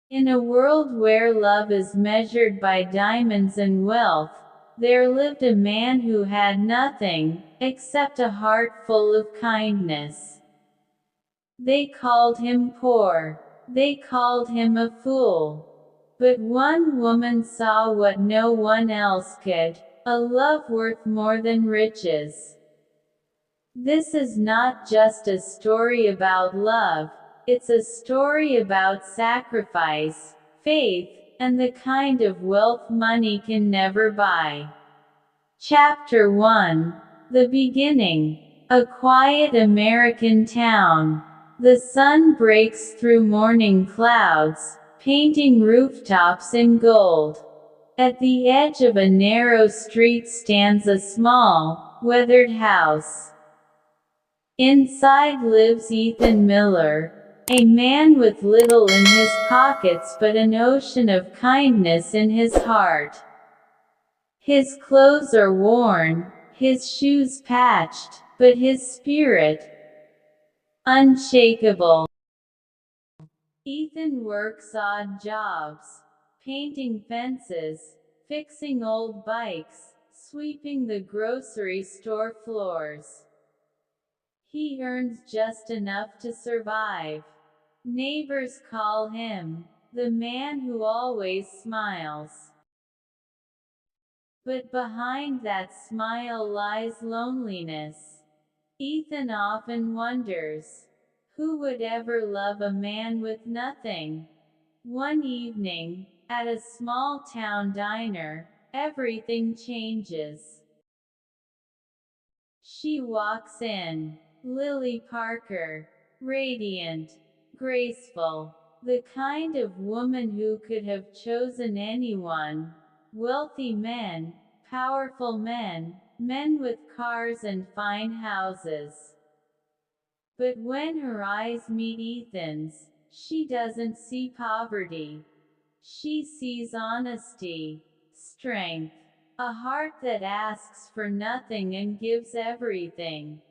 In a world where love is measured by diamonds and wealth, there lived a man who had nothing, except a heart full of kindness. They called him poor. They called him a fool. But one woman saw what no one else could, a love worth more than riches. This is not just a story about love, it's a story about sacrifice, faith, and the kind of wealth money can never buy. Chapter 1. The Beginning. A quiet American town. The sun breaks through morning clouds, painting rooftops in gold. At the edge of a narrow street stands a small, weathered house. Inside lives Ethan Miller, a man with little in his pockets but an ocean of kindness in his heart. His clothes are worn, his shoes patched, but his spirit unshakable. Ethan works odd jobs, painting fences, fixing old bikes, sweeping the grocery store floors. He earns just enough to survive. Neighbors call him the man who always smiles. But behind that smile lies loneliness. Ethan often wonders, who would ever love a man with nothing? One evening, at a small town diner, everything changes. She walks in. Lily Parker. Radiant. Graceful. The kind of woman who could have chosen anyone. Wealthy men, powerful men, men with cars and fine houses. But when her eyes meet Ethan's, she doesn't see poverty. She sees honesty, strength, a heart that asks for nothing and gives everything.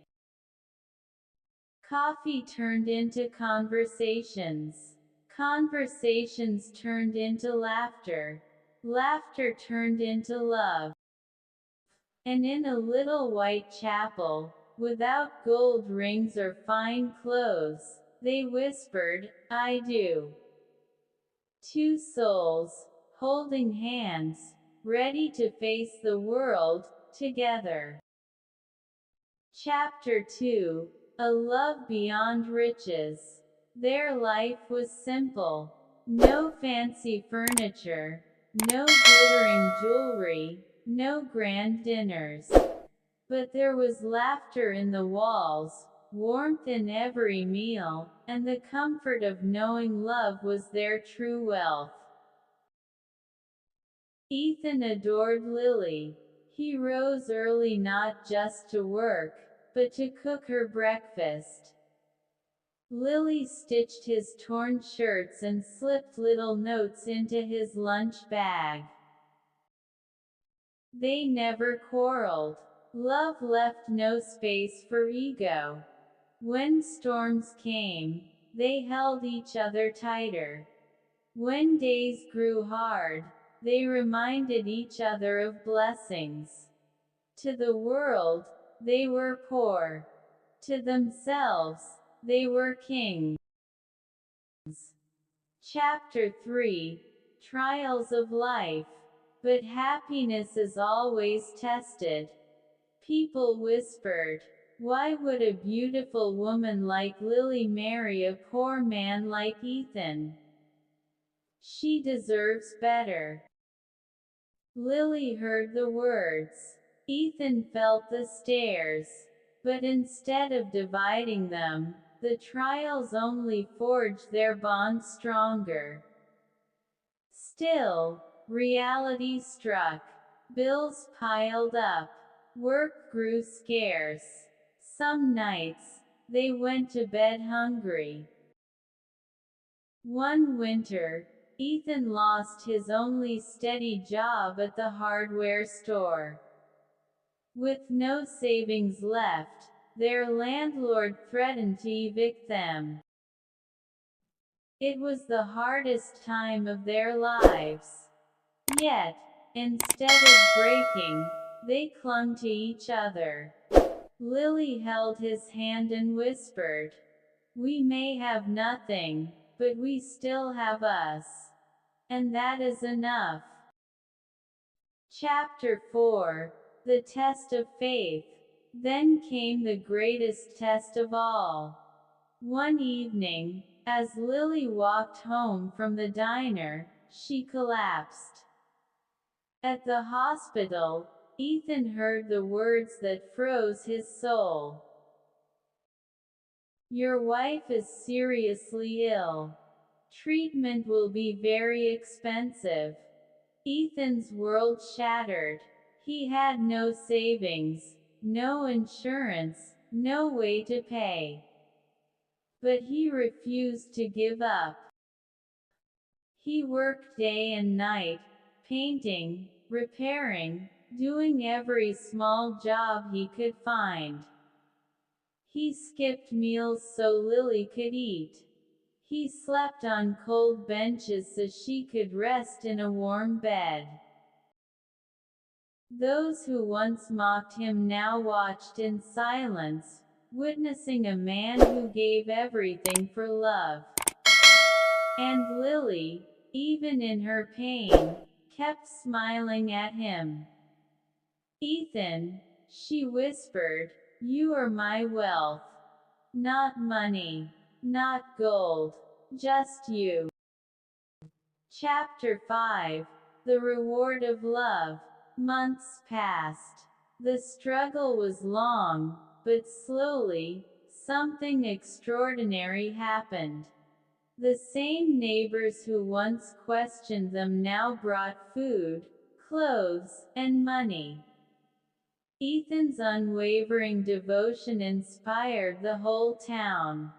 Coffee turned into conversations. Conversations turned into laughter. Laughter turned into love. And in a little white chapel, without gold rings or fine clothes, they whispered, "I do." Two souls, holding hands, ready to face the world, together. Chapter 2. A Love Beyond Riches. Their life was simple. No fancy furniture, no glittering jewelry, no grand dinners. But there was laughter in the walls, warmth in every meal, and the comfort of knowing love was their true wealth. Ethan adored Lily. He rose early not just to work, but to cook her breakfast. Lily stitched his torn shirts and slipped little notes into his lunch bag. They never quarreled. Love left no space for ego. When storms came, they held each other tighter. When days grew hard, they reminded each other of blessings. To the world, they were poor. To themselves, they were kings. Chapter 3. Trials of Life. But happiness is always tested. People whispered, "Why would a beautiful woman like Lily marry a poor man like Ethan? She deserves better." Lily heard the words. Ethan felt the stares. But instead of dividing them, the trials only forged their bond stronger. Still, reality struck. Bills piled up. Work grew scarce. Some nights, they went to bed hungry. One winter, Ethan lost his only steady job at the hardware store. With no savings left, their landlord threatened to evict them. It was the hardest time of their lives. Yet, instead of breaking, they clung to each other. Lily held his hand and whispered, "We may have nothing, but we still have us. And that is enough." Chapter 4. The Test of Faith. Then came the greatest test of all. One evening, as Lily walked home from the diner, she collapsed. At the hospital, Ethan heard the words that froze his soul. "Your wife is seriously ill. Treatment will be very expensive." Ethan's world shattered. He had no savings, no insurance, no way to pay. But he refused to give up. He worked day and night, painting, repairing, doing every small job he could find. He skipped meals so Lily could eat. He slept on cold benches so she could rest in a warm bed. Those who once mocked him now watched in silence, witnessing a man who gave everything for love. And Lily, even in her pain, kept smiling at him. "Ethan," she whispered, "you are my wealth. Not money, not gold, just you." Chapter 5. The Reward of Love. Months passed. The struggle was long, but slowly, something extraordinary happened. The same neighbors who once questioned them now brought food, clothes, and money. Ethan's unwavering devotion inspired the whole town.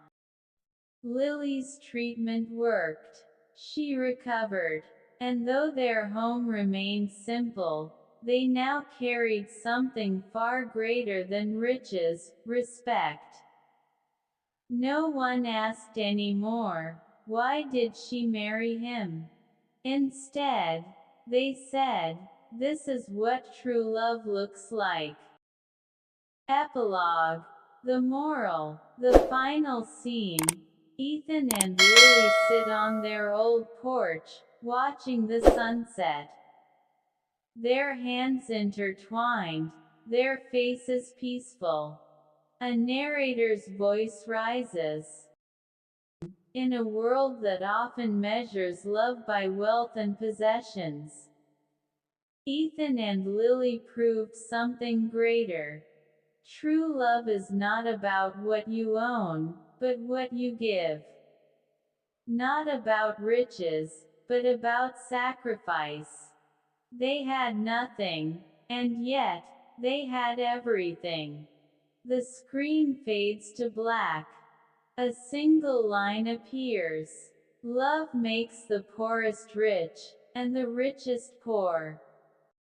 Lily's treatment worked. She recovered. And though their home remained simple, they now carried something far greater than riches: respect. No one asked anymore, "Why did she marry him?" Instead, they said, "This is what true love looks like." Epilogue. The moral. The final scene. Ethan and Lily sit on their old porch, watching the sunset. Their hands intertwined, their faces peaceful. A narrator's voice rises. In a world that often measures love by wealth and possessions, Ethan and Lily proved something greater. True love is not about what you own, but what you give. Not about riches, but about sacrifice. They had nothing, and yet, they had everything. The screen fades to black. A single line appears. "Love makes the poorest rich, and the richest poor."